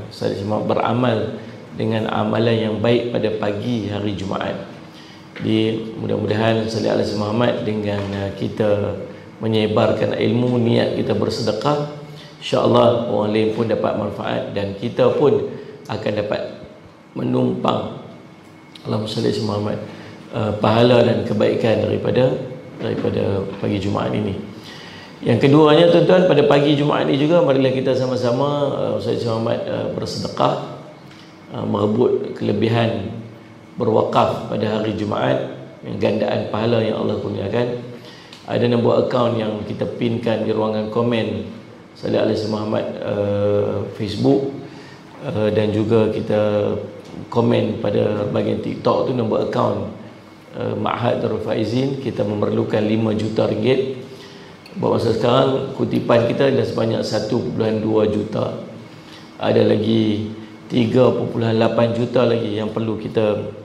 Saya semua beramal dengan amalan yang baik pada pagi hari Jumaat. Jadi mudah-mudahan sallallahu alaihi Muhammad dengan kita menyebarkan ilmu, niat kita bersedekah, insya-Allah orang lain pun dapat manfaat dan kita pun akan dapat menumpang, Allahumma salli ala Muhammad, pahala dan kebaikan daripada pagi Jumaat ini. Yang keduanya tuan-tuan, pada pagi Jumaat ini juga marilah kita sama-sama Ustaz Muhammad bersedekah, merebut kelebihan berwakaf pada hari Jumaat, gandaan pahala yang Allah kurniakan. Ada nombor akaun yang kita pinkan di ruangan komen Sallallahu Alaihi Muhammad Facebook, dan juga kita komen pada bahagian TikTok tu nombor akaun Ma'had Darul Faizin. Kita memerlukan 5 juta ringgit. Buat masa sekarang kutipan kita adalah sebanyak 1.2 juta. Ada lagi 3.8 juta lagi yang perlu kita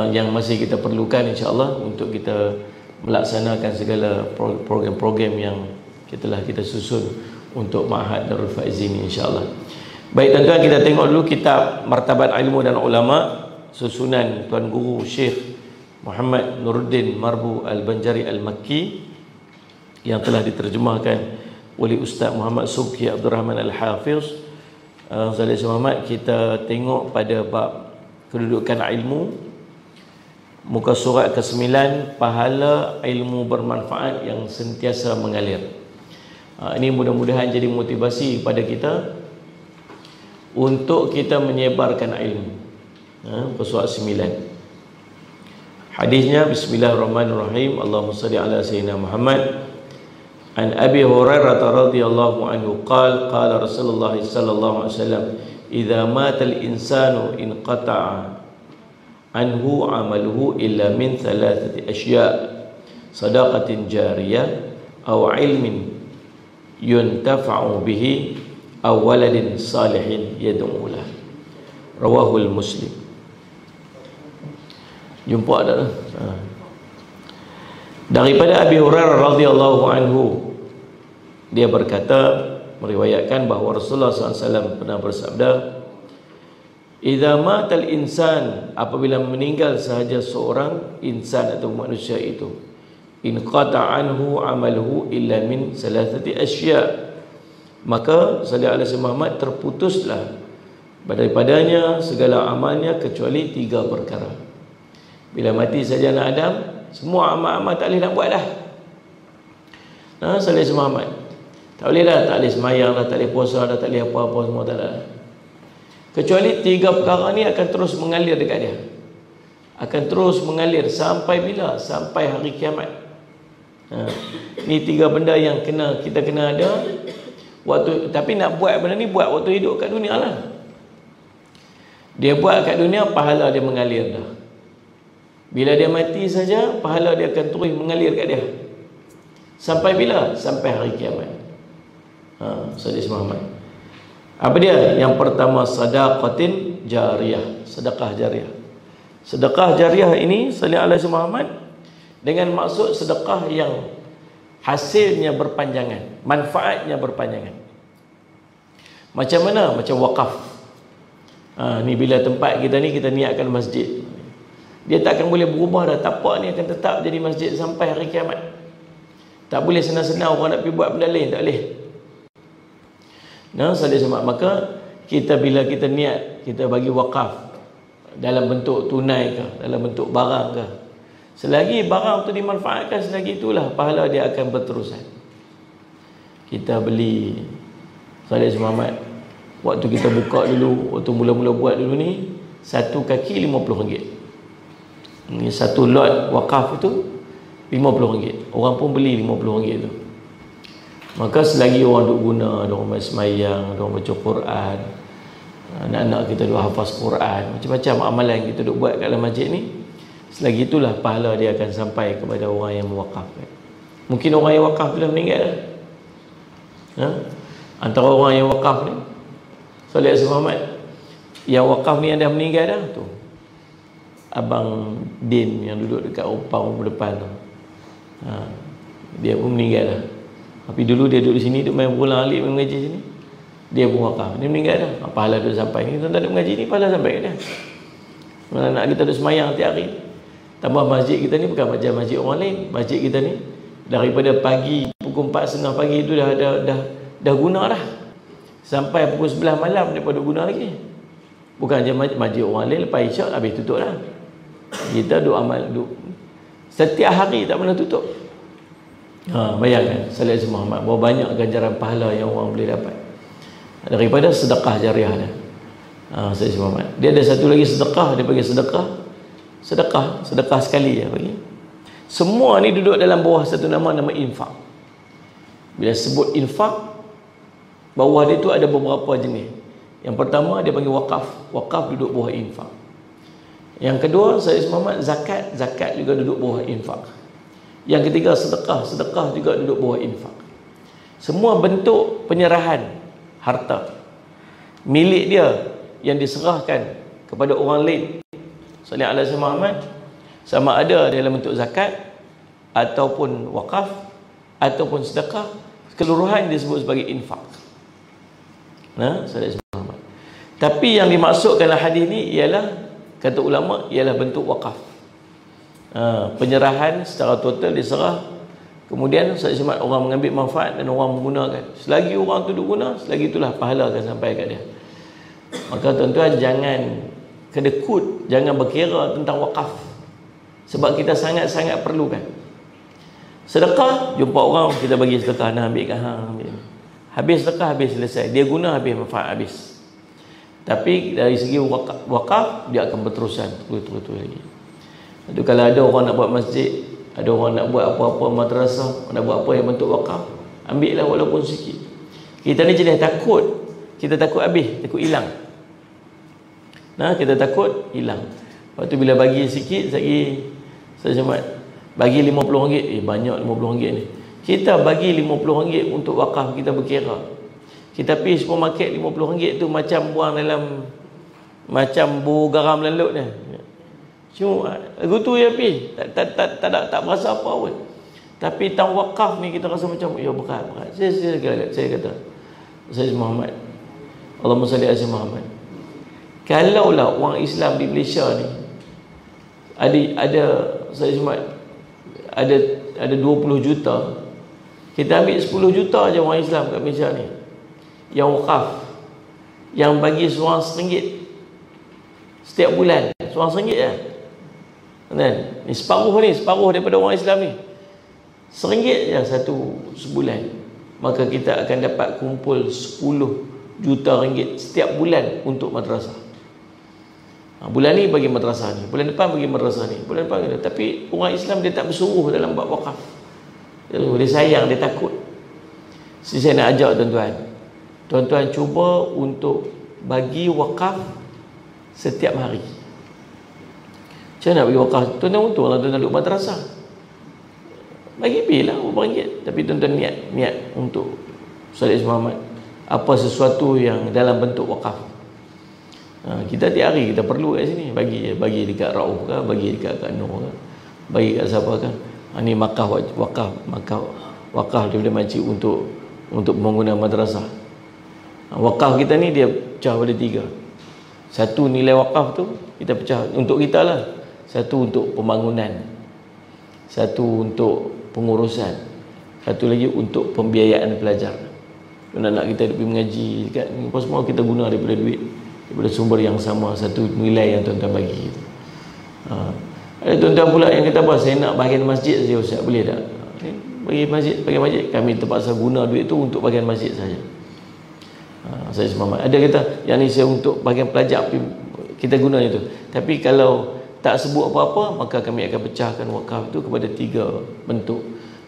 yang masih kita perlukan, insya-Allah, untuk kita melaksanakan segala program-program yang kita susun untuk Ma'had Darul Faizin ini, insya-Allah. Baik tuan-tuan, kita tengok dulu kitab Martabat Ilmu dan Ulama susunan Tuan Guru Syekh Muhammad Nuruddin Marbu Al-Banjari Al-Makki yang telah diterjemahkan oleh Ustaz Muhammad Subki Abdul Rahman Al-Hafiz. Sallallahu Muhammad, kita tengok pada bab kedudukan ilmu, muka surat ke-9, pahala ilmu bermanfaat yang sentiasa mengalir. Ini mudah-mudahan jadi motivasi pada kita untuk kita menyebarkan ilmu. Muka surat 9. Hadisnya, bismillahirrahmanirrahim. Allahumma salli ala sayyidina Muhammad. An Abi Hurairah radhiyallahu anhu qala qala Rasulullah sallallahu alaihi wasallam, idza mata al-insanu inqata'a anhu 'amaluhu illa min thalathati asya' sadaqatin jariyah aw 'ilmin yuntafa'u bihi aw waladin salihin yad'u lahu. Rawahul Muslim. Jumpa dah. Daripada Abi Hurairah radhiyallahu anhu, dia berkata, meriwayatkan bahawa Rasulullah SAW pernah bersabda, idza matal insan, apabila meninggal sahaja seorang insan atau manusia itu, in qata anhu amaluhu illa min salasati asya', maka sallallahu alaihi Muhammad, terputuslah daripadanya segala amalnya kecuali 3 perkara. Bila mati saja anak Adam, semua amal-amal tak boleh nak buat dah. Sallallahu alaihi Muhammad, tak boleh dah, tak boleh semayang dah, tak boleh puasa dah, tak boleh apa-apa, semua tak ada. Kecuali 3 perkara ni akan terus mengalir dekat dia. Akan terus mengalir sampai bila? Sampai hari kiamat. Ni 3 benda yang kita kena ada waktu, tapi nak buat benda ni buat waktu hidup kat dunia lah. Dia buat kat dunia, pahala dia mengalir dah. Bila dia mati saja, pahala dia akan terus mengalir kat dia. Sampai bila? Sampai hari kiamat. Sadis Muhammad. Apa dia? Yang pertama, sadaqatin jariyah, sedekah jariah. Sedekah jariah ini sallallahu alaihi Muhammad dengan maksud sedekah yang hasilnya berpanjangan, manfaatnya berpanjangan. Macam mana? Macam wakaf. Ni bila tempat kita ni kita niatkan masjid, dia tak akan boleh berubah dah. Tapak ni akan tetap jadi masjid sampai hari kiamat. Tak boleh senang-senang orang nak pergi buat benda lain, tak boleh. Maka kita bila kita niat, kita bagi wakaf dalam bentuk tunai ke, dalam bentuk barang ke, selagi barang tu dimanfaatkan, selagi itulah pahala dia akan berterusan. Kita beli Salih Muhammad, waktu kita buka dulu, waktu mula-mula buat dulu ni, 1 kaki RM50. Ni 1 lot wakaf itu RM50. Orang pun beli RM50 tu. Maka selagi orang duk guna, orang main semayang, orang baca Quran, anak-anak kita duk hafaz Quran, macam-macam amalan kita duk buat kat dalam masjid ni, selagi itulah pahala dia akan sampai kepada orang yang mewakafkan. Mungkin orang yang wakaf dah meninggal dah. Antara orang yang wakaf ni, Salih Muhammad, yang wakaf ni yang dah meninggal dah tu, Abang Din yang duduk dekat rumah depan tu, dia pun meninggal dah. Tapi dulu dia duduk di sini, duduk main bola alik, main mengaji sini. dia pun wakaf. Dia meninggal dah, pahala tu sampai. Ni tuan-tuan duk mengaji ni, pahala sampai kat dia. Anak kita duk semayang tiap hari. Tambah masjid kita ni bukan macam masjid orang lain. Masjid kita ni daripada pagi pukul 4.30 pagi tu dah guna dah. Sampai pukul 11 malam dia pada guna lagi. Bukan macam masjid orang lain lepas isyak habis tutup dah. Kita duk amal duk setiap hari tak pernah tutup. Bayangkan Salih Muhammad berapa banyak ganjaran pahala yang orang boleh dapat daripada sedekah jariah dia. Salih Muhammad dia ada satu lagi sedekah, dia bagi sedekah sekali dia bagi. Semua ni duduk dalam bawah satu nama infak. Bila sebut infak, bawah dia tu ada beberapa jenis. Yang pertama dia panggil wakaf. Wakaf duduk bawah infak. Yang kedua Salih Muhammad zakat juga duduk bawah infak. Yang ketiga sedekah juga duduk bawah infak. Semua bentuk penyerahan harta milik dia yang diserahkan kepada orang lain, Salih alaihi Muhammad, sama ada dalam bentuk zakat ataupun wakaf ataupun sedekah, keseluruhan disebut sebagai infak. Salih Muhammad. Tapi yang dimaksudkan dalam hadis ni ialah, kata ulama, ialah bentuk wakaf. Penyerahan secara total diserah, kemudian semakin orang mengambil manfaat dan orang menggunakan. Selagi orang tu guna, selagi itulah pahala akan sampai kat dia. Maka tuan-tuan jangan kedekut, jangan berkira tentang wakaf, sebab kita sangat-sangat perlukan. Sedekah, jumpa orang kita bagi sedekah, nak ambil kan, ambil. Habis sedekah, habis selesai, dia guna habis, manfaat habis. Tapi dari segi wakaf dia akan berterusan terus lagi. Itu kalau ada orang nak buat masjid, ada orang nak buat apa-apa madrasah, nak buat apa yang bentuk wakaf, ambillah walaupun sikit. Kita ni jenis takut, kita takut habis, takut hilang. Kita takut hilang. Lepas tu bila bagi sikit, saya cuma bagi RM50, banyak RM50 ni. Kita bagi RM50 untuk wakaf, kita berkira. Kita pergi supermarket, RM50 tu macam buang dalam, macam buru garam dalam laut ni. Cuma gitu ya pi, tak berasa apa pun. Tapi tang wakaf ni kita rasa macam berat. Saya kata Sayyid Muhammad, Allahumma salli ala Muhammad. Kalaulah orang Islam di Malaysia ni ada Sayyid Muhammad, ada 20 juta, kita ambil 10 juta aja orang Islam kat Malaysia ni yang wakaf, yang bagi seorang RM1 setiap bulan, seorang RM1 je. Ni separuh daripada orang Islam ni, RM1 je sebulan. Maka kita akan dapat kumpul 10 juta ringgit setiap bulan untuk madrasah. Bulan ni bagi madrasah ni, bulan depan bagi madrasah ni, bulan depan kita. Tapi orang Islam dia tak bersuruh dalam bab wakaf. Dia sayang, dia takut. Saya nak ajak tuan-tuan cuba untuk bagi wakaf setiap hari. Macam nak bagi wakaf? Tuan-tuan untung lah tuan-tuan duduk madrasah. Bagi pilih lah RM4. Tapi tuan-tuan niat untuk Salih Muhammad, apa sesuatu yang dalam bentuk wakaf. Kita tiap hari kita perlu kat sini. Bagi dekat Rauf ke, bagi dekat Kak Nur ke, bagi kat siapa kan. Ni wakaf daripada makcik untuk pembangunan madrasah. Wakaf kita ni dia pecah pada 3. Satu, nilai wakaf tu kita pecah untuk kita lah. Satu untuk pembangunan, satu untuk pengurusan, satu lagi untuk pembiayaan pelajar. Anak-anak kita pergi mengaji dekat ni, apa semua kita guna daripada duit, daripada sumber yang sama, satu nilai yang tuan-tuan bagi. Ada tuan-tuan pula yang kata apa, saya nak bahagian masjid saja Ustaz, boleh tak? Bagi masjid, kami terpaksa guna duit tu untuk bahagian masjid saja. Saya Muhammad ada kata yang ni saya untuk bahagian pelajar, kita guna itu. Tapi kalau tak sebut apa-apa, maka kami akan pecahkan wakaf itu kepada 3 bentuk.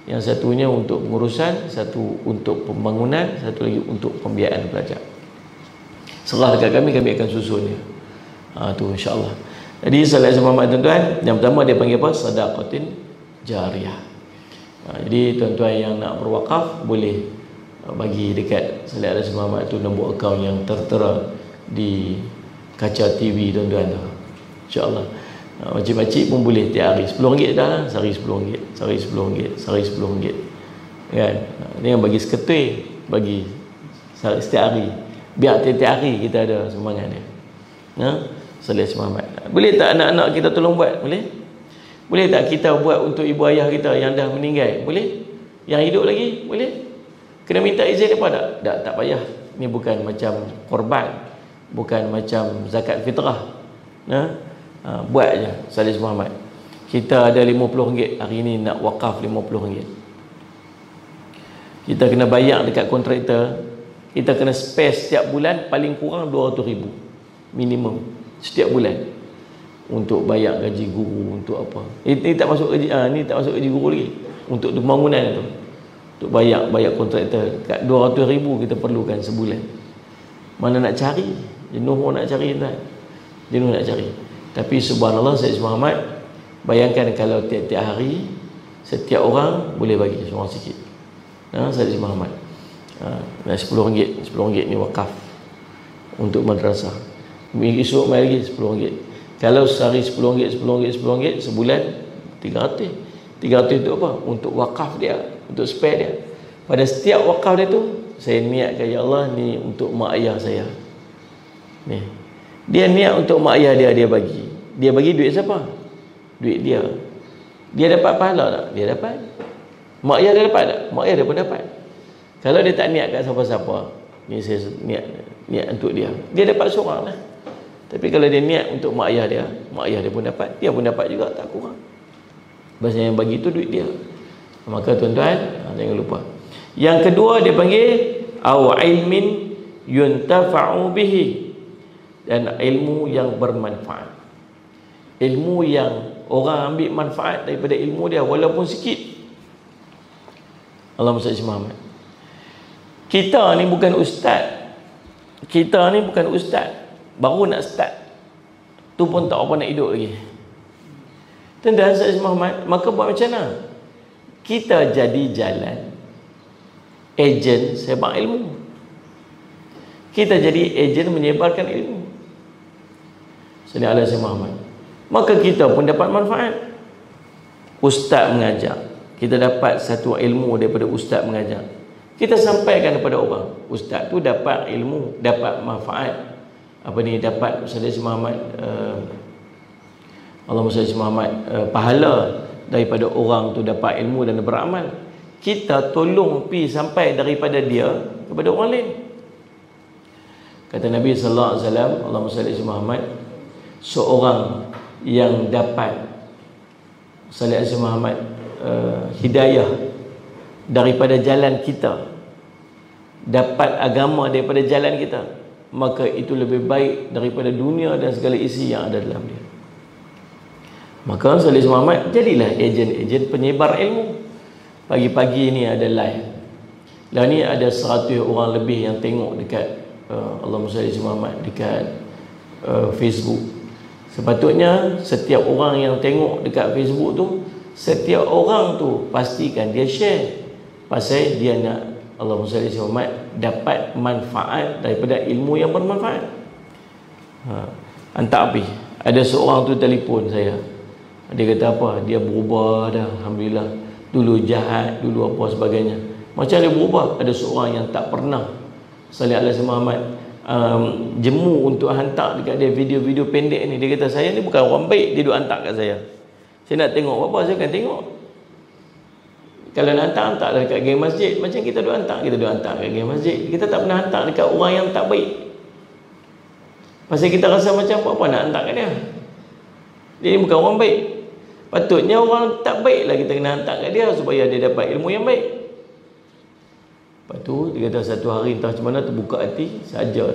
Yang satunya untuk pengurusan, satu untuk pembangunan, satu lagi untuk pembiayaan pelajar. Serah dekat kami akan susun dia. Tu insya-Allah. Jadi Salih Muhammad tuan-tuan, yang pertama dia panggil apa? Sedaqatin jariyah. Jadi tuan-tuan yang nak berwakaf boleh bagi dekat Salih Muhammad tu nombor akaun yang tertera di kaca TV tuan-tuan tu. Insya-Allah. Makcik-makcik pun boleh tiap hari RM10 dah lah. Sehari RM10, sehari RM10, sehari RM10 kan. Ni yang bagi seketui, bagi setiap hari. Biar tiap-tiap hari kita ada semangat dia. Salih Muhammad. Boleh tak anak-anak kita tolong buat? Boleh? Boleh tak kita buat untuk ibu ayah kita yang dah meninggal? Boleh? Yang hidup lagi? Boleh? Kena minta izin apa tak? Tak payah. Ni bukan macam korban, bukan macam zakat fitrah. Buat je Salih Muhammad. Kita ada RM50 hari ni nak wakaf RM50. Kita kena bayar dekat kontraktor. Kita kena spare setiap bulan paling kurang RM200,000 minimum setiap bulan untuk bayar gaji guru, untuk apa. Ini tak masuk gaji ni tak masuk gaji guru lagi. Untuk pembangunan tu. Untuk bayar kontraktor kat RM200,000 kita perlukan sebulan. Mana nak cari? Jenuh pun nak cari tuan. Jenuh nak cari. Tapi subhanallah Sayyid Muhammad, bayangkan kalau tiap-tiap hari setiap orang boleh bagi seorang sikit. Sayyid Muhammad. RM10 ni wakaf untuk madrasah. Esok mai lagi RM10. Kalau sehari RM10 sebulan RM300 untuk apa? Untuk wakaf dia, untuk spare dia. Pada setiap wakaf dia tu, saya niatkan, ya Allah, ni untuk mak ayah saya. Ni. Dia niat untuk mak ayah dia bagi. Dia bagi duit siapa? Duit dia. Dia dapat pahala tak? Dia dapat. Mak ayah dia dapat tak? Mak ayah dia pun dapat. Kalau dia tak niat kat siapa-siapa, ni saya niat untuk dia. Dia dapat seorang lah. Tapi kalau dia niat untuk mak ayah dia pun dapat. Dia pun dapat juga, tak kurang. Bahasa yang bagi tu duit dia. Maka tuan-tuan, jangan lupa. Yang kedua dia panggil au ilmin yuntafa'u bihi, dan ilmu yang bermanfaat. Ilmu yang orang ambil manfaat daripada ilmu dia walaupun sikit. Allahumma salli Muhammad. Kita ni bukan ustaz. Baru nak start. Tu pun tak apa nak hidup lagi. Tuan-tuan Sayyid Muhammad, maka buat macam mana? Kita jadi jalan ejen sebar ilmu. Kita jadi ejen menyebarkan ilmu. Sallallahu alaihi Muhammad. Maka kita pun dapat manfaat. Ustaz mengajar, kita dapat satu ilmu daripada ustaz mengajar. Kita sampaikan kepada orang. Ustaz tu dapat ilmu, dapat manfaat. Dapat Sallallahu Muhammad Allahumma salli Muhammad pahala daripada orang tu dapat ilmu dan beramal. Kita tolong sampai daripada dia kepada orang lain. Kata Nabi sallallahu alaihi wasallam, Allahumma salli Muhammad, seorang yang dapat Sallallahu Muhammad hidayah daripada jalan kita, dapat agama daripada jalan kita, maka itu lebih baik daripada dunia dan segala isi yang ada dalam dia. Maka Sallallahu Muhammad jadilah ejen-ejen penyebar ilmu. Pagi-pagi ni ada live. Lah ni ada 100 orang lebih yang tengok dekat Allahumma salli Muhammad dekat Facebook. Sepatutnya setiap orang yang tengok dekat Facebook tu, setiap orang tu pastikan dia share, pasal dia nak Allahumma salli Muhammad dapat manfaat daripada ilmu yang bermanfaat. Hantar api. Ada seorang tu telefon saya. Dia kata apa? Dia berubah dah, alhamdulillah. Dulu jahat, dulu apa sebagainya. Macam dia berubah. Ada seorang yang tak pernah Sallallahu alaihi Muhammad jemu untuk hantar dekat dia video-video pendek ni. Dia kata saya ni bukan orang baik, dia duk hantar kat saya. Saya nak tengok apa, saya akan tengok. Kalau nak hantar dekat geng masjid. Macam kita duk hantar kat geng masjid. Kita tak pernah hantar dekat orang yang tak baik. Pasal kita rasa macam apa nak hantar kat dia. Dia ni bukan orang baik. Patutnya orang tak baiklah kita kena hantar kat dia supaya dia dapat ilmu yang baik. Lepas tu dia kata satu hari entah macam mana terbuka hati saja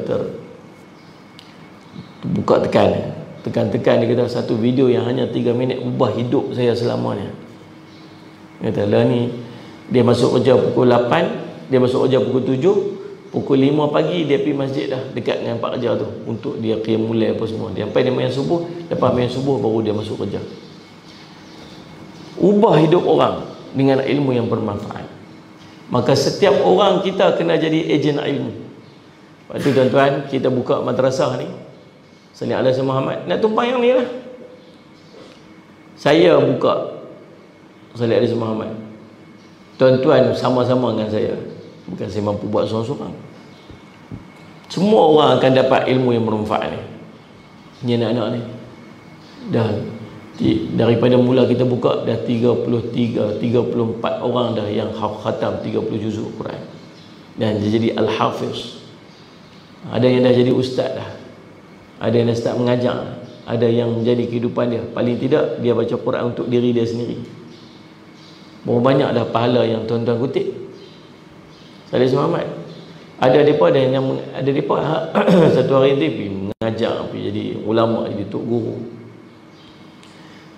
terbuka tekan dia kata satu video yang hanya 3 minit ubah hidup saya selamanya. Dia kata lah ni dia masuk kerja pukul 8, dia masuk kerja pukul 7, pukul 5 pagi dia pergi masjid dah dekat dengan tempat kerja tu untuk dia qiyamul lail apa semua. Dia sampai dia main subuh, lepas main subuh baru dia masuk kerja. Ubah hidup orang dengan ilmu yang bermanfaat. Maka setiap orang kita kena jadi ejen ilmu. Lepas tu tuan-tuan, kita buka madrasah ni Sallallahu alaihi Muhammad, nak tumpang yang ni lah. Saya buka Sallallahu alaihi Muhammad, tuan-tuan sama-sama dengan saya. Bukan saya mampu buat seorang-seorang. Semua orang akan dapat ilmu yang bermanfaat ni. Ni anak-anak ni dah daripada mula kita buka dah 33, 34 orang dah yang khatam 30 juzuk Quran dan dia jadi al-hafiz. Ada yang dah jadi ustaz dah, ada yang dah start mengajar, ada yang menjadi kehidupan dia. Paling tidak dia baca Quran untuk diri dia sendiri. Berapa banyak dah pahala yang tuan-tuan kutip. Salih Muhammad ada depa satu hari nanti pergi mengajar, pergi jadi ulama, jadi tok guru.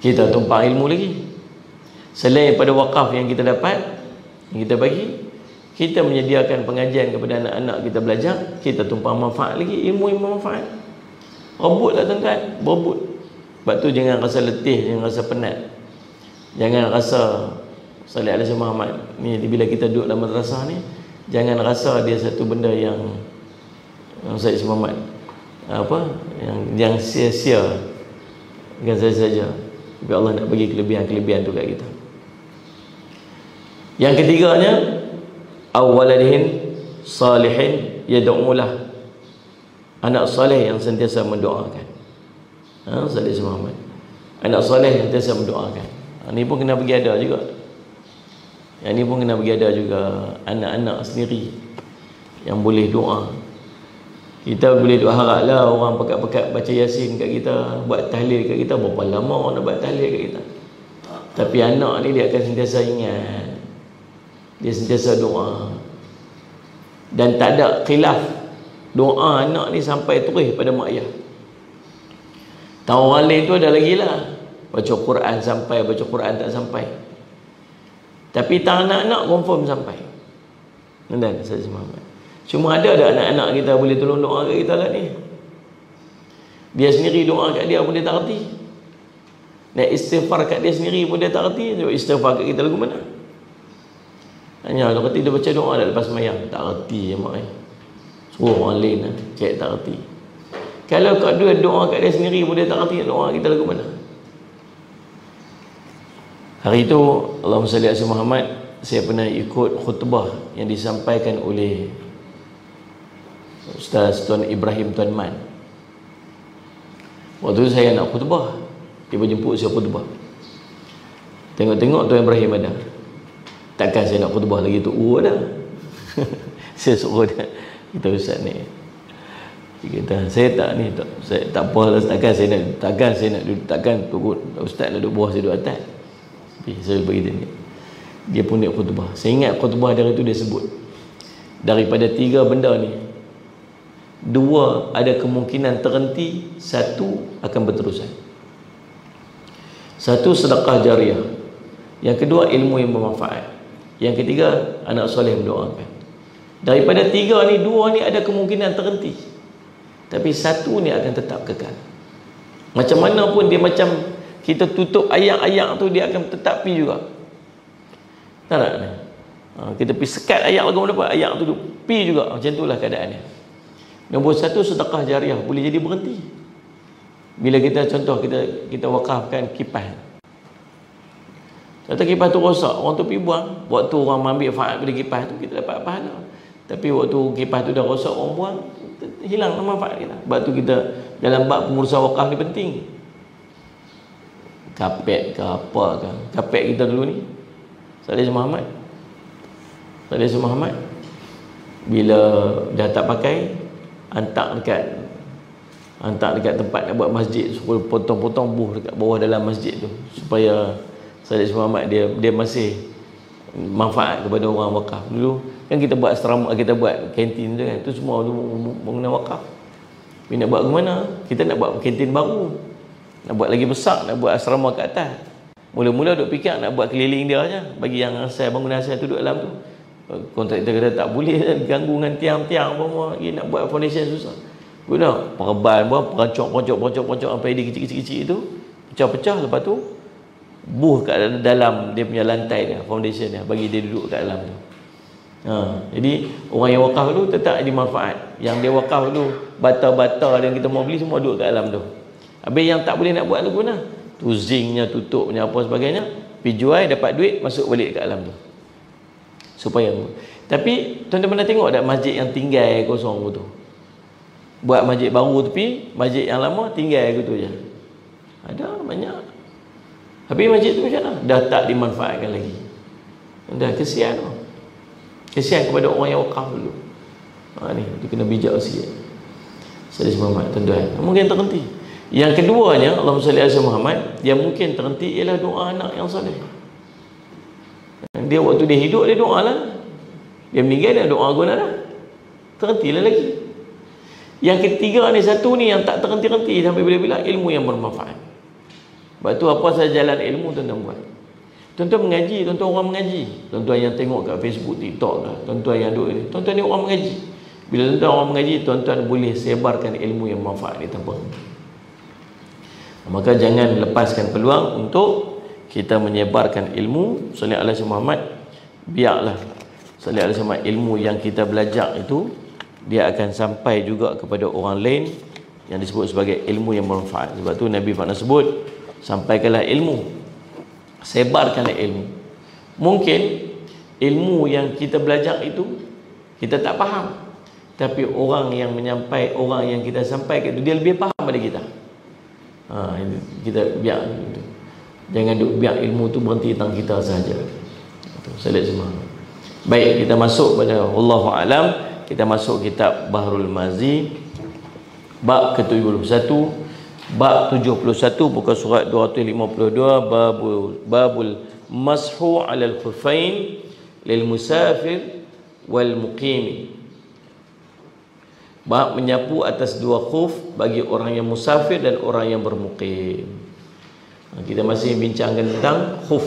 Kita tumpang ilmu lagi. Selain pada wakaf yang kita dapat, yang kita bagi, kita menyediakan pengajian kepada anak-anak kita belajar, kita tumpang manfaat lagi, ilmu yang bermanfaat. Rebutlah tuan-tuan, berebut. Sebab tu jangan rasa letih, jangan rasa penat. Jangan rasa Salih Alaihi Muhammad ni bila kita duduk dalam madrasah ni, jangan rasa dia satu benda yang Said Muhammad yang sia-sia dengan saja. Tapi Allah nak bagi kelebihan-kelebihan tu kat kita. Yang ketiganya, awwaladihin salihin yad'ulah. Anak soleh yang sentiasa mendoakan. Salih Muhammad. Anak soleh yang sentiasa mendoakan. Ini pun kena bagi ada juga. Yang ni pun kena bagi ada juga anak-anak sendiri yang boleh doa. Kita boleh doa haraplah orang pekat-pekat baca Yasin kat kita, buat tahlil kat kita. Berapa lama orang nak buat tahlil kat kita? Tapi anak ni dia akan sentiasa ingat, dia sentiasa doa, dan tak ada khilaf doa anak ni sampai terus pada mak ayah. Tahu orang lain tu ada lagi lah, baca Quran sampai, baca Quran tak sampai. Tapi tak anak-anak confirm sampai. Dan Sayyid Muhammad. Cuma ada anak-anak kita boleh tolong doa kat kita lah ni. Dia sendiri doa kat dia pun dia tak erti. Nak istighfar kat dia sendiri pun dia tak erti. Istighfar kat kita lagu mana? Hanya kalau kata dia baca doa dah lepas semayang, tak erti je mak. Suruh orang lain lah, cek tak erti. Kalau kat dia doa kat dia sendiri pun dia tak erti, doa kita lagu mana? Hari itu Allahumma salli ala Muhammad, saya pernah ikut khutbah yang disampaikan oleh Ustaz Tuan Ibrahim Tuan Man. Waktu tu saya nak khutbah, dia berjemput saya khutbah. Tengok-tengok Tuan Ibrahim ada. Takkan saya nak khutbah lagi tu dah. Saya suruh dia, kita ustaz ni. Dia kata, saya tak ni tak, saya tak apa lah, takkan saya nak duduk, takkan turut ustaz nak duduk bawah, saya duduk atas. Tapi saya bagi dia ni. Dia pun dia khutbah. Saya ingat khutbah dari tu dia sebut, daripada 3 benda ni, 2 ada kemungkinan terhenti, 1 akan berterusan. 1 sedekah jariah, yang kedua ilmu yang bermanfaat, yang ketiga anak soleh mendoakan. Daripada 3 ni, 2 ni ada kemungkinan terhenti, tapi 1 ni akan tetap kekal. Macam mana pun dia, macam kita tutup ayat-ayat tu, dia akan tetap pi juga. Tak nak? Kita pergi sekat ayat lagu mana, ayat tu pi juga. Macam itulah keadaannya. Nombor 1, sedekah jariah boleh jadi berhenti. Bila kita contoh kita wakafkan kipas. Kata kipas tu rosak, orang tu pergi buang. Waktu orang ambil faat pada kipas tu, kita dapat pahala. Tapi waktu kipas tu dah rosak, orang buang, hilang manfaat kita. Sebab tu kita dalam bab pengurusan wakaf ni penting. Kapet ke apa ke, kapet kita dulu ni, Salih Muhammad bila dah tak pakai, hantar dekat tempat nak buat masjid, suruh potong-potong buh dekat bawah dalam masjid tu, supaya Salih Muhammad dia masih manfaat kepada orang wakaf. Dulu kan kita buat asrama, kita buat kantin tu kan, tu semua bangunan wakaf. Bila nak buat ke mana? Kita nak buat kantin baru, nak buat lagi besar, nak buat asrama kat atas. Mula-mula duk fikir nak buat keliling dia aja, bagi yang asal bangunan asal tu duduk dalam tu. Kontraktor kata tak boleh, ganggu dengan tiang-tiang apa lagi, nak buat foundation susah. Guna perban buat perancok sampai dia kecil-kecil itu pecah-pecah, lepas tu buh kat dalam dia punya lantai dia, foundation dia, bagi dia duduk kat dalam tu. Jadi orang yang wakaf dulu tetap ada manfaat. Yang dia wakaf dulu, bata-bata yang kita mau beli semua duduk kat dalam tu. Habis yang tak boleh nak buat tu guna, tu zincnya, tutupnya apa sebagainya, pergi jual, dapat duit, masuk balik kat dalam tu. Supaya, tapi tuan-tuan pernah tengok tak masjid yang tinggal kosong tu? buat masjid baru tapi masjid yang lama tinggal gitu je. Ada banyak. Tapi masjid tu macam mana? Dah tak dimanfaatkan lagi. Dah kesian tu. Kesian kepada orang yang wakaf dulu. Ni dia kena bijak sikit. Saya Muhammad tuan-tuan. Mungkin terhenti. Yang keduanya, Allahumma salli ala Muhammad, yang mungkin terhenti ialah doa anak yang soleh. Dia waktu dia hidup dia doa lah. Dia meninggal dia doa guna dah. Terhentilah lagi. Yang ketiga ni, satu ni yang tak terhenti-henti sampai bila-bila, ilmu yang bermanfaat. Sebab tu apa sahaja jalan ilmu tuan-tuan buat. Tuan-tuan mengaji, tuan-tuan orang mengaji. Tuan-tuan yang tengok kat Facebook, TikTok ke, tuan-tuan yang duduk ni, tuan-tuan ni orang mengaji. Bila tuan-tuan orang mengaji, tuan-tuan boleh sebarkan ilmu yang manfaat di tempat. Maka jangan lepaskan peluang untuk kita menyebarkan ilmu. Sallallahu alaihi Muhammad, biarlah sallallahu alaihi Muhammad, ilmu yang kita belajar itu dia akan sampai juga kepada orang lain, yang disebut sebagai ilmu yang bermanfaat. Sebab tu Nabi pernah sebut, sampaikanlah ilmu, sebarkanlah ilmu. Mungkin ilmu yang kita belajar itu kita tak faham, tapi orang yang menyampai, orang yang kita sampaikan itu dia lebih faham pada kita. Kita biar itu. Jangan biar ilmu tu berhenti tentang kita saja. Saya lihat semua. Baik, kita masuk pada Allahu a'lam. Kita masuk kitab Bahrul Mazi, bab ke-71, bab 71, buka surat 252, babul mashu 'alal khuffain lil musafir wal muqim. Bab menyapu atas dua khuf bagi orang yang musafir dan orang yang bermukim. Kita masih bincangkan tentang khuf,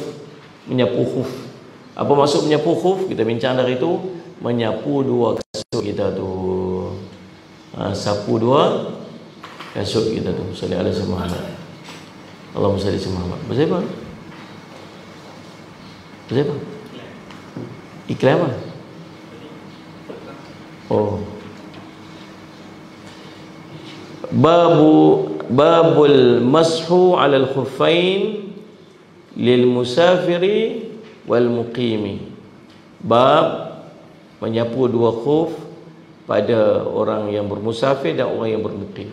menyapu khuf. Apa maksud menyapu khuf? Kita bincang dari itu, menyapu dua kasut kita tu. Sapu dua kasut kita tu. Sallallahu alaihi wasallam. Allahumma salli ala Muhammad. Pasal apa? Pasal apa? Iklan apa? Oh. Babul mashu 'alal khuffain lil musafiri wal muqimi. Bab menyapu dua khuf pada orang yang bermusafir dan orang yang bermukim.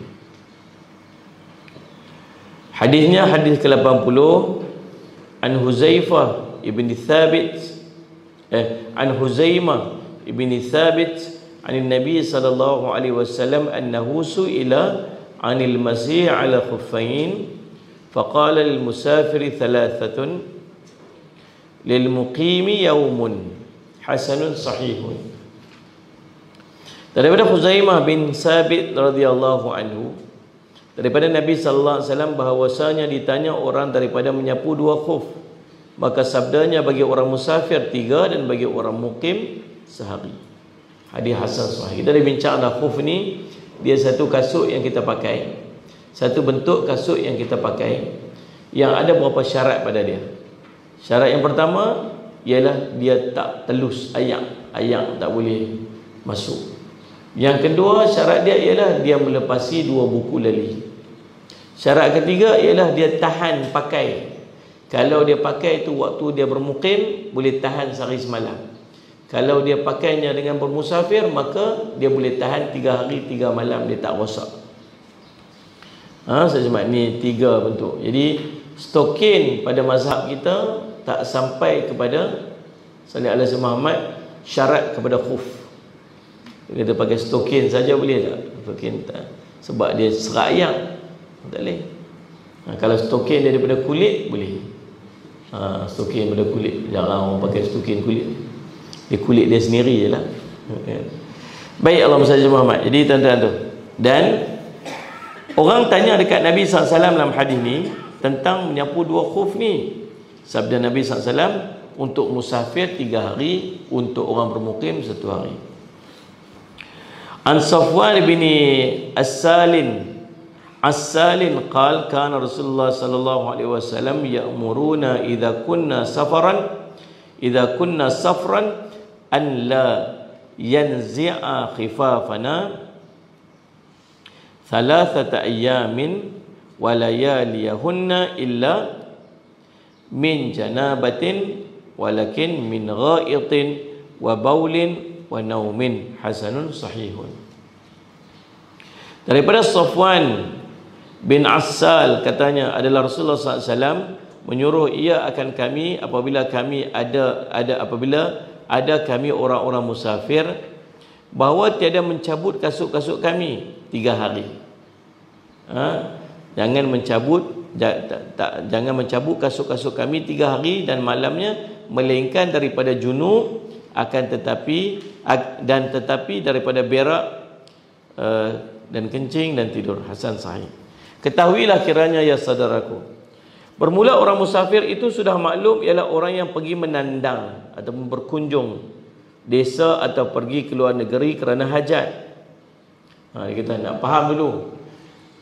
Hadisnya hadis ke-80, an Huzaifah ibn Thabit an Huzaimah ibn Thabit an Nabi sallallahu alaihi wasallam annahu su'ila 'anil masih 'ala khuffain faqala lil musafiri thalathatun lil muqimi yawmun hasanun sahihun. Daripada Huzaimah bin Thabit radhiyallahu anhu, daripada Nabi sallallahu alaihi wasallam bahawasanya ditanya orang daripada menyapu dua khuf, maka sabdanya bagi orang musafir 3 dan bagi orang mukim sehari. Hadis hasan sahih. Kita dah bincang dah, khuf ni dia satu kasut yang kita pakai, satu bentuk kasut yang kita pakai yang ada beberapa syarat pada dia. Syarat yang pertama ialah dia tak telus ayak tak boleh masuk. Yang kedua syarat dia ialah dia melepasi 2 buku lali. Syarat ketiga ialah dia tahan pakai. Kalau dia pakai itu waktu dia bermukim, boleh tahan sehari semalam. Kalau dia pakainya dengan bermusafir, maka dia boleh tahan 3 hari 3 malam, dia tak rosak. Sejemaah ni 3 bentuk. Jadi stokin pada mazhab kita tak sampai kepada sallallahu alaihi Muhammad syarat kepada khuf. Kita pakai stokin saja boleh tak? Stokin tak. Sebab dia serayak, tak boleh. Kalau stokin dia daripada kulit boleh. Stokin daripada kulit, jarang orang pakai stokin kulit. Dia kulit dia sendiri je lah. Baik, Allahumma salli ala Muhammad. Jadi tuan-tuan tu, dan orang tanya dekat Nabi SAW dalam hadis ni tentang menyapu 2 khuf ni. Sabda Nabi SAW, untuk musafir 3 hari, untuk orang bermukim 1 hari. An Safwan bin As-Salin qal kana Rasulullah sallallahu alaihi wasallam ya'muruna idza kunna safran an la yanzi'a khifafana 3 ayamin wa layaliyahunna illa min janabatin walakin min gha'itin wa baulin wa naumin hasanun sahihun. Daripada Safwan bin Assal katanya adalah Rasulullah SAW menyuruh ia akan kami apabila ada kami orang-orang musafir bahawa tiada mencabut kasut-kasut kami 3 hari. Jangan mencabut kasut-kasut kami 3 hari dan malamnya, melainkan daripada junub tetapi daripada berak dan kencing dan tidur. Hasan sahih. Ketahuilah kiranya ya saudaraku, bermula orang musafir itu sudah maklum ialah orang yang pergi menandang ataupun berkunjung desa atau pergi ke luar negeri kerana hajat. Kita nak faham dulu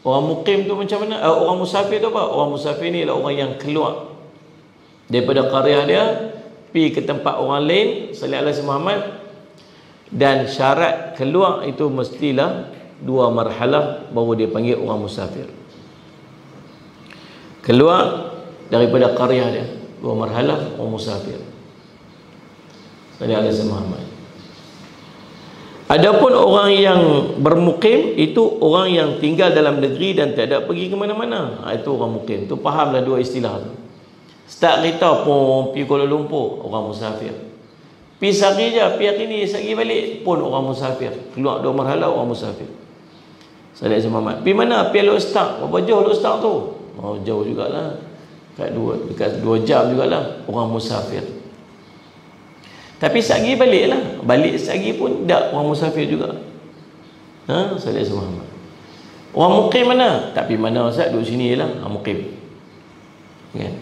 orang mukim tu macam mana, orang musafir tu apa? Orang musafir ni ialah orang yang keluar daripada qaryah dia pergi ke tempat orang lain, sallallahu alaihi Muhammad, dan syarat keluar itu mestilah 2 marhalah baru dia panggil orang musafir. Keluar daripada qaryah dia 2 marhalah orang musafir, sallallahu alaihi Muhammad. Adapun orang yang bermukim itu orang yang tinggal dalam negeri dan tidak pergi ke mana-mana. Itu orang mukim. Tu fahamlah 2 istilah tu. Start kereta pun pergi Kuala Lumpur, orang musafir. Pergi sehari je, pergi hari ni, sehari balik pun orang musafir. Keluar 2 marhalah orang musafir. Sallallahu alaihi Muhammad. Pergi mana? Pergi Lok Start. Berapa jauh Lok Start tu? Jauh jugalah. Dekat 2 jam jugalah orang musafir. Tapi sehari balik lah. Balik sehari pun tak orang musafir juga. Sallallahu alaihi Muhammad. Orang mukim mana? Tapi mana Ustaz? Duduk sini je lah. Mukim. Kan?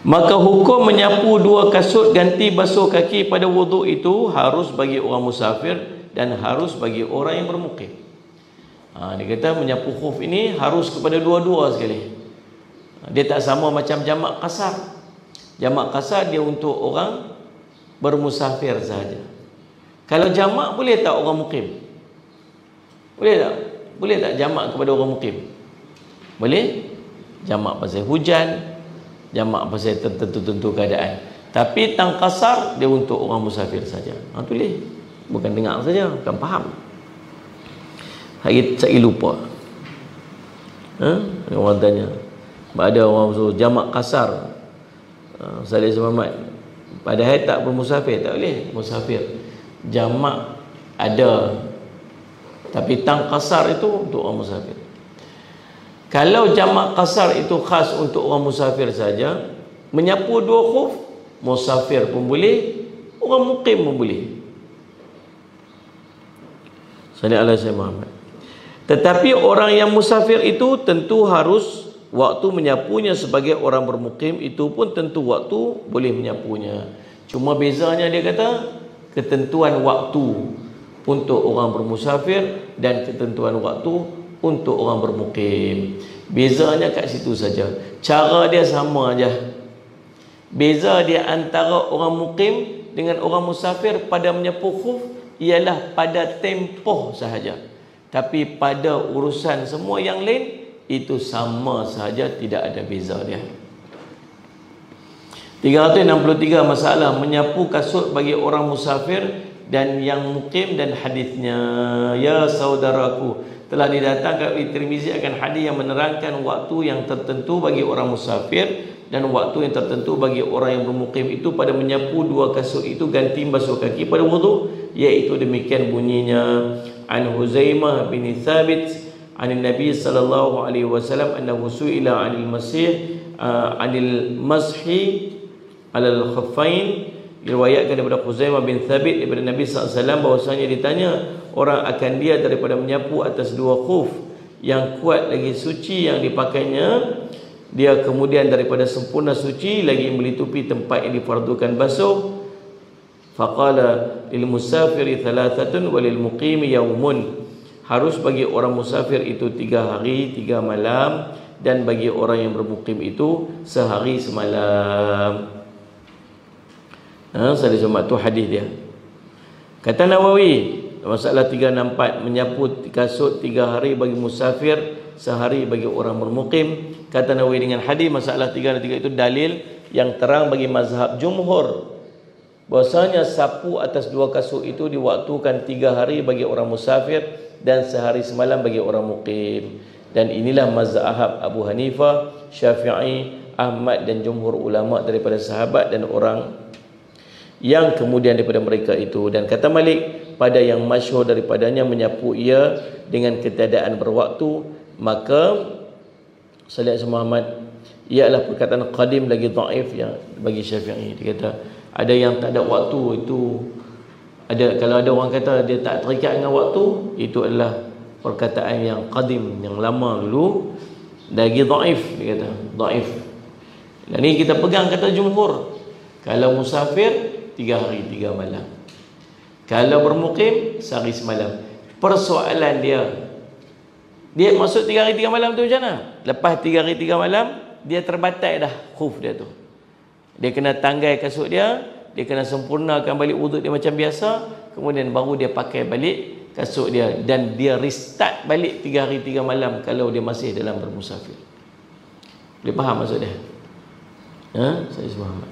Maka hukum menyapu 2 kasut ganti basuh kaki pada wuduk itu harus bagi orang musafir dan harus bagi orang yang bermukim. Dia kata menyapu khuf ini harus kepada dua-dua sekali. Dia tak sama macam jamak kasar. Jamak kasar dia untuk orang bermusafir sahaja. Kalau jamak boleh tak orang mukim? Boleh tak? Boleh tak jamak kepada orang mukim? Boleh. Jamak pasal hujan, jamak pasal tertentu keadaan. Tapi tang kasar dia untuk orang musafir saja. Tulis. Bukan dengar saja, bukan faham. Saya lupa. Orang tanya. Ada orang suruh jamak kasar. Salih Muhammad. Padahal tak bermusafir, tak boleh musafir. Jamak ada. Tapi tang kasar itu untuk orang musafir. Kalau jamak kasar itu khas untuk orang musafir saja, menyapu 2 khuf, musafir pun boleh, orang mukim pun boleh. Sallallahu alaihi Muhammad. Tetapi orang yang musafir itu tentu harus waktu menyapunya sebagai orang bermukim itu pun tentu waktu boleh menyapunya. Cuma bezanya dia kata ketentuan waktu untuk orang bermusafir dan ketentuan waktu untuk orang bermukim. Bezanya kat situ saja. Cara dia sama aja. Beza dia antara orang mukim dengan orang musafir pada menyapu khuf ialah pada tempoh sahaja. Tapi pada urusan semua yang lain itu sama sahaja, tidak ada beza dia. 363 masalah menyapu kasut bagi orang musafir dan yang mukim dan hadisnya. Ya saudaraku, telah didatangkan oleh Tirmizi akan hadis yang menerangkan waktu yang tertentu bagi orang musafir dan waktu yang tertentu bagi orang yang bermukim itu pada menyapu 2 kasut itu ganti basuh kaki pada wuduk, iaitu demikian bunyinya. An Huzaimah bin Thabit an Nabi sallallahu alaihi wasallam annahu su'ila 'anil masih 'anil mashi 'alal khuffain. Diriwayatkan daripada Huzaimah bin Thabit daripada Nabi sallallahu alaihi wasallam bahwasanya ditanya orang akan dia daripada menyapu atas 2 khuf yang kuat lagi suci yang dipakainya, dia kemudian daripada sempurna suci lagi melitupi tempat yang difardukan basuh. Faqala lil musafiri 3 wa lil muqimi yaumun. Harus bagi orang musafir itu 3 hari 3 malam dan bagi orang yang bermukim itu sehari semalam. Saya cuma tu hadis dia. Kata Nawawi, masalah 364 menyapu kasut 3 hari bagi musafir, sehari bagi orang bermukim. Kata Nawawi dengan hadis masalah 363 itu dalil yang terang bagi mazhab jumhur bahwasanya sapu atas 2 kasut itu diwaktukan 3 hari bagi orang musafir dan sehari semalam bagi orang muqim. Dan inilah mazhab Abu Hanifah, Syafi'i, Ahmad dan jumhur ulama daripada sahabat dan orang yang kemudian daripada mereka itu. Dan kata Malik, pada yang masyhur daripadanya menyapu ia dengan ketiadaan berwaktu, maka Salih Muhammad ialah perkataan qadim lagi dhaif yang bagi Syafi'i. Dia kata ada yang tak ada waktu itu, ada, kalau ada orang kata dia tak terikat dengan waktu, itu adalah perkataan yang qadim, yang lama dulu, lagi dhaif. Dia kata dhaif. Dan ni kita pegang kata jumhur, kalau musafir 3 hari 3 malam, kalau bermukim sehari semalam. Persoalan dia maksud 3 hari 3 malam tu macam mana? Lepas 3 hari 3 malam dia terbatai dah khuf dia tu, dia kena tanggai kasut dia kena sempurnakan balik wuduk dia macam biasa, kemudian baru dia pakai balik kasut dia, dan dia restart balik 3 hari 3 malam kalau dia masih dalam bermusafir. Boleh faham maksud dia? Saya Muhammad.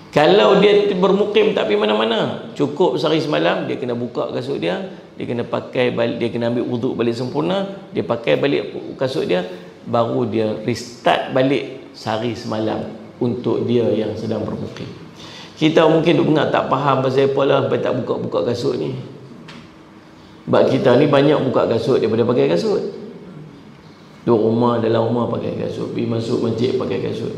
Kalau dia bermukim tak pergi mana-mana, cukup sehari semalam, dia kena buka kasut dia kena pakai balik, dia kena ambil wuduk balik sempurna, dia pakai balik kasut dia, baru dia restart balik sehari semalam untuk dia yang sedang bermukim. Kita mungkin duk tak faham pasal apa lah, sampai tak buka-buka kasut ni. Sebab kita ni banyak buka kasut daripada pakai kasut. Duduk rumah, dalam rumah pakai kasut, pergi masuk masjid pakai kasut.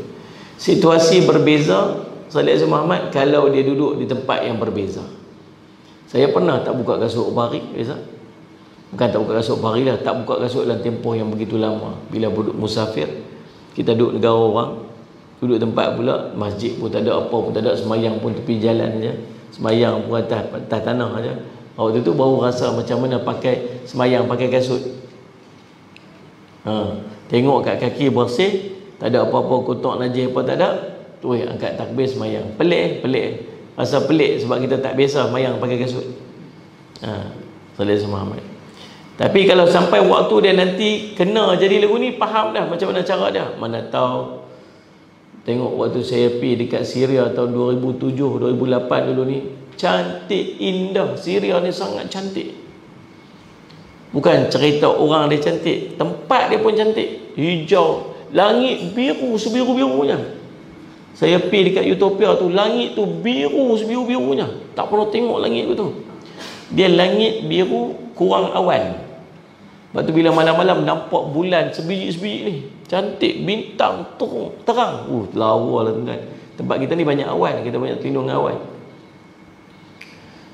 Situasi berbeza Salih Muhammad kalau dia duduk di tempat yang berbeza. Saya pernah tak buka kasut berapa hari biasa. Bukan tak buka kasut berapa hari lah, tak buka kasut dalam tempoh yang begitu lama. Bila duduk musafir, kita duduk negara orang, duduk tempat pula, masjid pun tak ada, apa pun tak ada, semayang pun tepi jalan je, semayang pun atas tanah aja. Waktu tu baru rasa macam mana pakai semayang pakai kasut. Tengok kat kaki bersih, tak ada apa-apa kotak najis apa tak ada, tu angkat takbir semayang. Pelik. Rasa pelik sebab kita tak biasa semayang pakai kasut. Salih Muhammad. Tapi kalau sampai waktu dia nanti kena jadi lagu ni, faham dah macam mana cara dia. Mana tahu, tengok waktu saya pergi dekat Syria tahun 2007 2008 dulu ni, cantik, indah. Syria ni sangat cantik. Bukan cerita orang dia cantik, tempat dia pun cantik. Hijau, langit biru sebiru-birunya. Saya pergi dekat Utopia tu, langit tu biru sebiru-birunya. Tak pernah tengok langit tu. Dia langit biru kurang awan. Lepas tu bila malam-malam nampak bulan sebiji-sebiji ni, cantik, bintang terang. Lawa lah tuan. Tempat kita ni banyak awan, kita banyak tindung awan.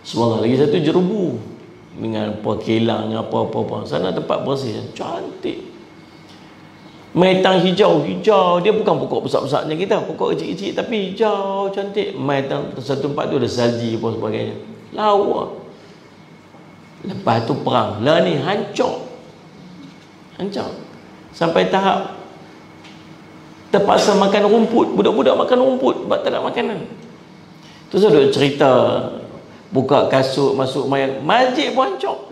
Subhanallah, lagi satu jerubu dengan apa kilang, apa-apa. Sana tempat bersih, cantik. Maitang hijau, dia bukan pokok besar-besarnya kita, pokok kecil-kecil tapi hijau, cantik. Maitang satu tempat tu ada salji pun sebagainya. Lawa. Lepas tu perang. Lah ni hancur. Sampai tahap terpaksa makan rumput. Budak-budak makan rumput sebab tak ada makanan. Tu saya duk cerita, buka kasut, masuk masjid pun hancur.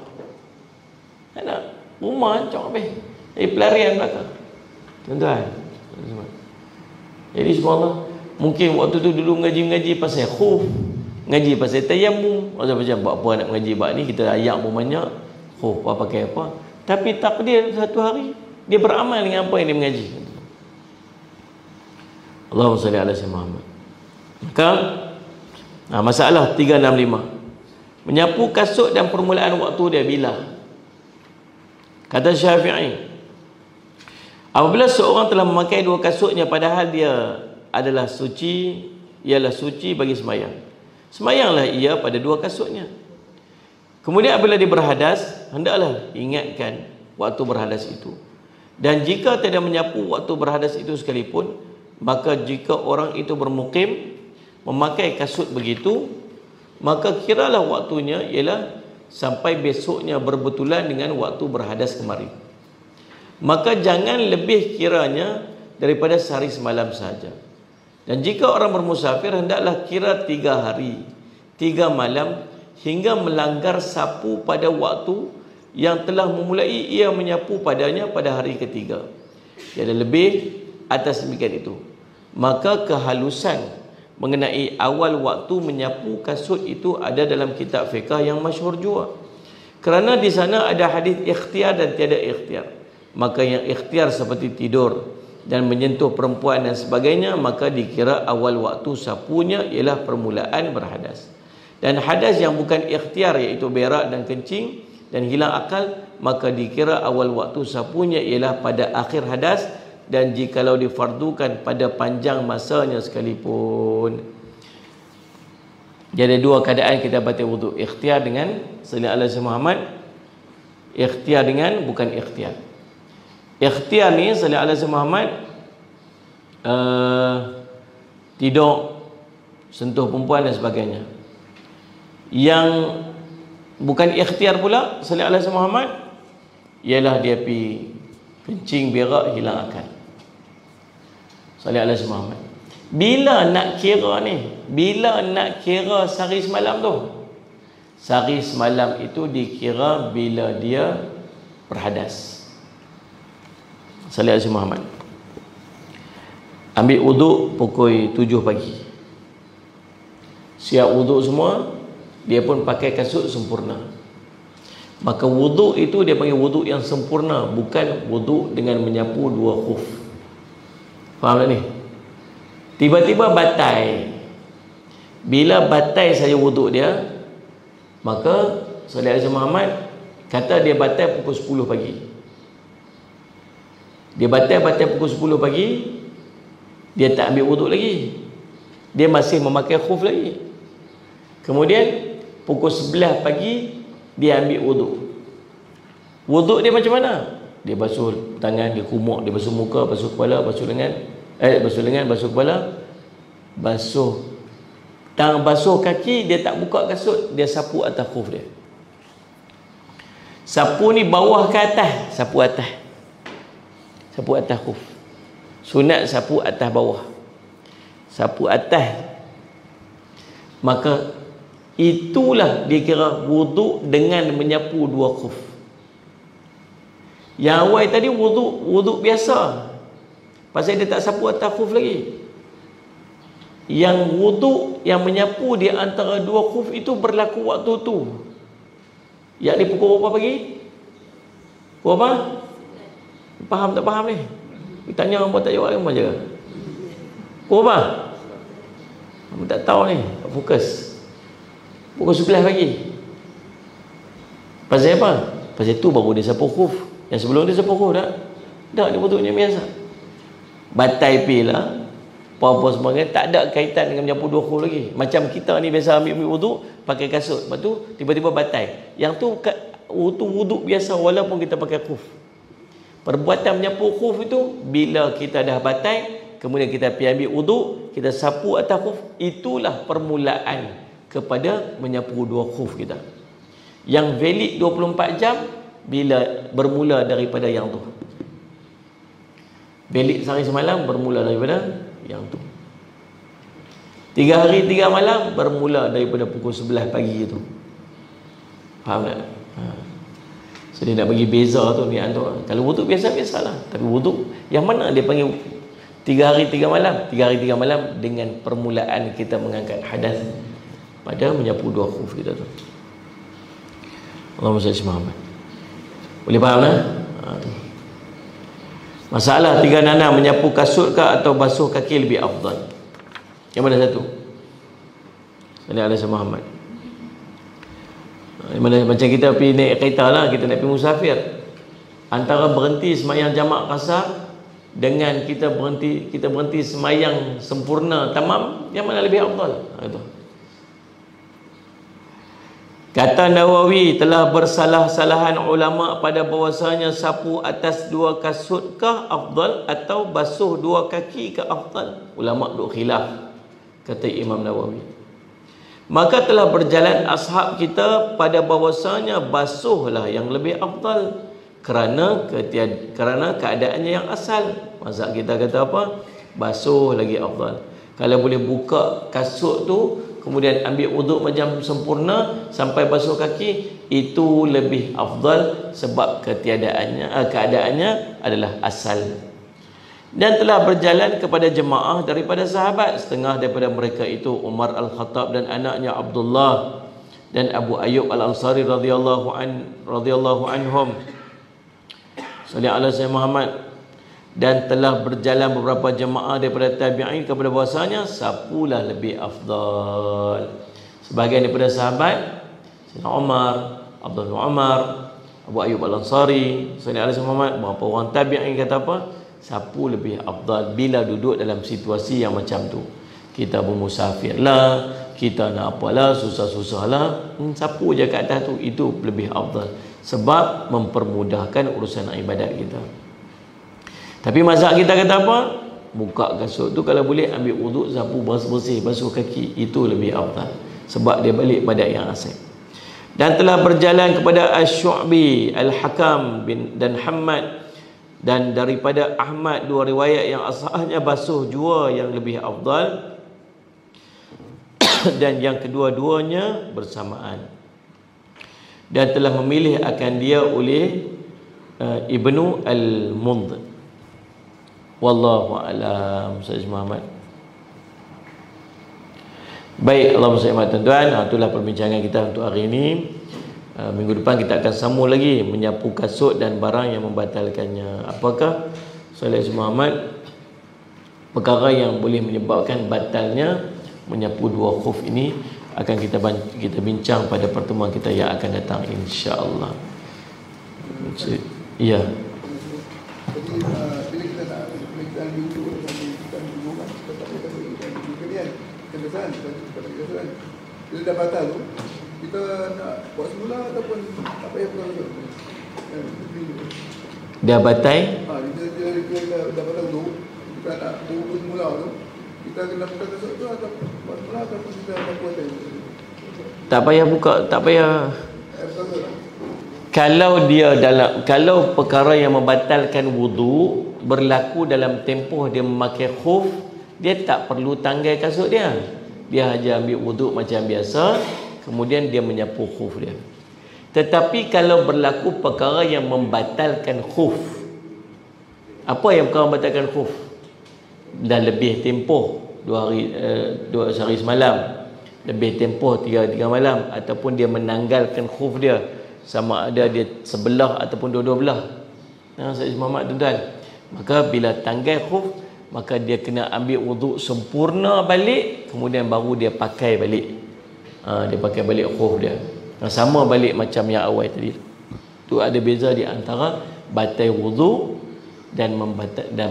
Ada rumah hancur habis. Jadi pelarian belakang. Tuan-tuan. Jadi subhanallah, mungkin waktu tu dulu mengaji pasal khuf, ngaji pasal tayammum, macam buat apa nak mengaji bab ni, kita ayat pun banyak, khuf apa pakai apa. Tapi takdir satu hari dia beramal dengan apa yang dia mengaji. Allahumma salli ala sayyidina Muhammad. Maka masalah 365, menyapu kasut dan permulaan waktu dia bila. Kata Syafi'i, apabila seorang telah memakai 2 kasutnya padahal dia adalah suci, ialah suci bagi semayang, semayanglah ia pada 2 kasutnya. Kemudian apabila dia berhadas, hendaklah ingatkan waktu berhadas itu. Dan jika tidak menyapu waktu berhadas itu sekalipun, maka jika orang itu bermukim memakai kasut begitu, maka kiralah waktunya ialah sampai besoknya berbetulan dengan waktu berhadas kemarin. Maka jangan lebih kiranya daripada sehari semalam saja. Dan jika orang bermusafir, hendaklah kira 3 hari 3 malam hingga melanggar sapu pada waktu yang telah memulai ia menyapu padanya pada hari ketiga. Tiada lebih atas demikian itu. Maka kehalusan mengenai awal waktu menyapu kasut itu ada dalam kitab fiqh yang masyhur juga. Kerana di sana ada hadis ikhtiar dan tiada ikhtiar. Maka yang ikhtiar seperti tidur dan menyentuh perempuan dan sebagainya, maka dikira awal waktu sapunya ialah permulaan berhadas. Dan hadas yang bukan ikhtiar, iaitu berak dan kencing dan hilang akal, maka dikira awal waktu sapunya ialah pada akhir hadas, dan jikalau difardukan pada panjang masanya sekalipun. Jadi dua keadaan kita batal wuduk: ikhtiar dengan sallallahu alaihi wasallam Muhammad, ikhtiar dengan bukan ikhtiar. Ikhtiar ni sallallahu alaihi wasallam Muhammad, tidur, sentuh perempuan dan sebagainya. Yang bukan ikhtiar pula sallallahu alaihi wasallam Muhammad ialah dia pergi kencing, berak, hilang akal. Sallallahu alaihi wasallam Muhammad. Bila nak kira ni, bila nak kira sehari semalam tu, sehari semalam itu dikira bila dia berhadas. Sallallahu alaihi Muhammad. Ambil wuduk pukul 7 pagi. Siap wuduk semua, dia pun pakai kasut sempurna. Maka wuduk itu dia panggil wuduk yang sempurna, bukan wuduk dengan menyapu 2 khuf. Faham tak ni? Tiba-tiba batai. Bila batai saja wuduk dia, maka sallallahu alaihi Muhammad kata dia batai pukul 10 pagi. Dia batai pukul 10 pagi, dia tak ambil wuduk lagi, dia masih memakai khuf lagi. Kemudian pukul 11 pagi dia ambil wuduk. Wuduk dia macam mana? Dia basuh tangan, dia kumuk, dia basuh muka, basuh kepala, basuh lengan, basuh kepala, basuh tangan, basuh kaki. Dia tak buka kasut, dia sapu atas khuf dia. Sapu ni bawah ke atas? Sapu atas. Sapu atas khuf. Sunat sapu atas bawah. Sapu atas. Maka itulah dikira wuduk dengan menyapu 2 khuf. Yang awal tadi wuduk biasa, pasal dia tak sapu atas khuf lagi. Yang wuduk yang menyapu di antara 2 khuf itu berlaku waktu tu. Yang ni pukul berapa pagi? Pukul apa? Faham tak faham ni? Tanya orang buat tak jawab apa je. Pukul apa? Kamu tak tahu ni, tak fokus. Pukul 11 pagi. Pasal apa? Pasal tu baru dia sapu khuf. Yang sebelum dia sapu khuf tak? Tak, dia wuduknya biasa. Batai pila, apa-apa sebagainya, tak ada kaitan dengan menyapu 2 khuf lagi. Macam kita ni biasa ambil wuduk pakai kasut, lepas tu tiba-tiba batai. Yang tu wuduk biasa walaupun kita pakai khuf. Perbuatan menyapu khuf itu bila kita dah batai, kemudian kita pergi ambil wuduk, kita sapu atas khuf, itulah permulaan kepada menyapu 2 khuf kita. Yang valid 24 jam bila bermula daripada yang tu. Valid sehari semalam bermula daripada yang tu. 3 hari 3 malam bermula daripada pukul 11 pagi itu. Faham tak? So dia nak bagi beza tu ni antara. Kalau wuduk biasa-biasalah, tapi wuduk yang mana dia panggil 3 hari 3 malam? 3 hari 3 malam dengan permulaan kita mengangkat hadas pada menyapu 2 khuf kita tu. Allahumma salli Muhammad. Boleh faham tak? Masalah 3 nana, menyapu kasut ke atau basuh kaki lebih afdal? Yang mana satu? Sallallahu alaihi Muhammad. Macam kita pergi naik kereta lah, kita nak pergi musafir, antara berhenti semayang jamak kasar dengan kita berhenti semayang sempurna tamam, yang mana lebih afdal? Itu. Kata Nawawi, telah bersalah-salahan ulama pada bahawasanya sapu atas 2 kasut kah afdal atau basuh 2 kaki kah afdal? Ulama duk khilaf, kata Imam Nawawi. Maka telah berjalan ashab kita pada bahawasanya basuhlah yang lebih afdal kerana keadaannya yang asal. Mazhab kita kata apa? Basuh lagi afdal. Kalau boleh buka kasut tu kemudian ambil wuduk macam sempurna sampai basuh kaki, itu lebih afdal sebab keadaannya adalah asal. Dan telah berjalan kepada jemaah daripada sahabat, setengah daripada mereka itu Umar Al-Khattab dan anaknya Abdullah dan Abu Ayyub Al-Ansari radhiyallahu anhum. Sallallahu alaihi wasallam Muhammad. Dan telah berjalan beberapa jemaah daripada tabi'in kepada bahasanya sapulah lebih afdal. Sebahagian daripada sahabat Sayyidina Umar, Abdullah bin Umar, Abu Ayyub Al-Ansari, sallallahu alaihi wasallam Muhammad, beberapa orang tabi'in kata apa? Sapu lebih afdal bila duduk dalam situasi yang macam tu. Kita bermusafir lah, kita nak apalah, susah-susah lah, sapu je kat atas tu, itu lebih afdal. Sebab mempermudahkan urusan ibadat kita. Tapi mazhab kita kata apa? Buka kasut tu kalau boleh ambil wuduk, sapu bersih, basuh kaki, itu lebih afdal. Sebab dia balik pada yang asal. Dan telah berjalan kepada Asy-Syu'bi, Al-Hakam dan Hammad, dan daripada Ahmad, dua riwayat yang asalnya basuh jua yang lebih afdal dan yang kedua-duanya bersamaan. Dan telah memilih akan dia oleh Ibnu Al-Mundh. Wallahu a'lam. Sayyid Muhammad. Baik, Allahumma salli ala tuan-tuan. Itulah perbincangan kita untuk hari ini. Minggu depan kita akan sambung lagi menyapu kasut dan barang yang membatalkannya. Apakah Sayyid Muhammad perkara yang boleh menyebabkan batalnya menyapu dua khuf ini akan kita bincang pada pertemuan kita yang akan datang, insya-Allah. Ya. Bila dah batal tu, kita nak buat semula ataupun tak payah buat lagi. Dah batal? Dia dah batal tu, kita nak buat semula tu, kita kena buka kasut tu atau buat semula ataupun kita nak buat lagi. Tak payah buka, tak payah. Kalau perkara yang membatalkan wudu berlaku dalam tempoh dia memakai khuf, dia tak perlu tanggal kasut dia. Dia hanya ambil wuduk macam biasa, kemudian dia menyapu khuf dia. Tetapi kalau berlaku perkara yang membatalkan khuf, apa yang perkara membatalkan khuf? Dah lebih tempoh 2 hari semalam, lebih tempoh 3 malam, ataupun dia menanggalkan khuf dia, sama ada dia sebelah ataupun dua-dua belah. Sayyid Muhammad tuan-tuan, maka bila tanggal khuf, maka dia kena ambil wuduk sempurna balik, kemudian baru dia pakai balik. Dia pakai balik khuf dia. Sama balik macam yang awal tadi. Tu ada beza di antara batal wuduk dan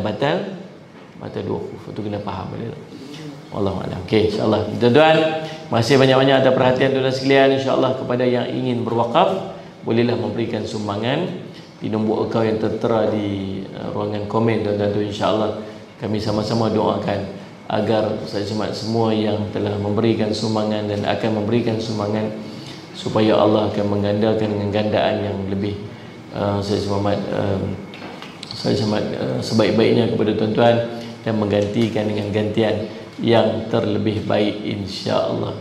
batal dua khuf. Tu kena faham balik. Wallahu a'lam. Okey, insya-Allah. Tuan-tuan, masih banyak-banyak ada perhatian tuan-tuan sekalian, insya-Allah kepada yang ingin berwakaf, bolehlah memberikan sumbangan di nombor akaun yang tertera di ruangan komen tuan-tuan tu, insya-Allah. Kami sama-sama doakan agar saya semua yang telah memberikan sumbangan dan akan memberikan sumbangan, supaya Allah akan menggandakan dengan gandaan yang lebih sebaik-baiknya kepada tuan-tuan, dan menggantikan dengan gantian yang terlebih baik, insya-Allah.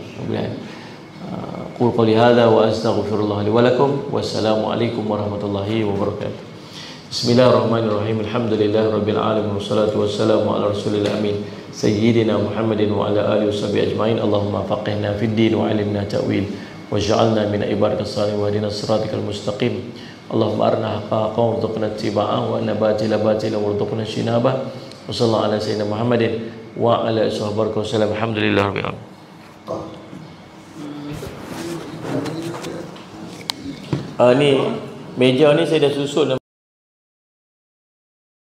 Qul qouli hadza wa astaghfirullah li wa lakum. Wassalamualaikum warahmatullahi wabarakatuh. Bismillahirrahmanirrahim. Alhamdulillahirabbil alamin wassalatu wassalamu ala rasulil amin sayyidina Muhammadin wa ala alihi washabihi ajmain. Allahumma faqihna fid din wa 'allimna ta'wil waj'alna min ibadikas salihin wa hdina siratal mustaqim. Allahumma arina haqqan warzuqna ittiba'ah wa anna batila batila warzuqna ijtinabah. Wa sallallahu ala sayyidina Muhammadin wa ala alihi wasallam. Alhamdulillahirabbil alamin. Ni meja ni saya dah susun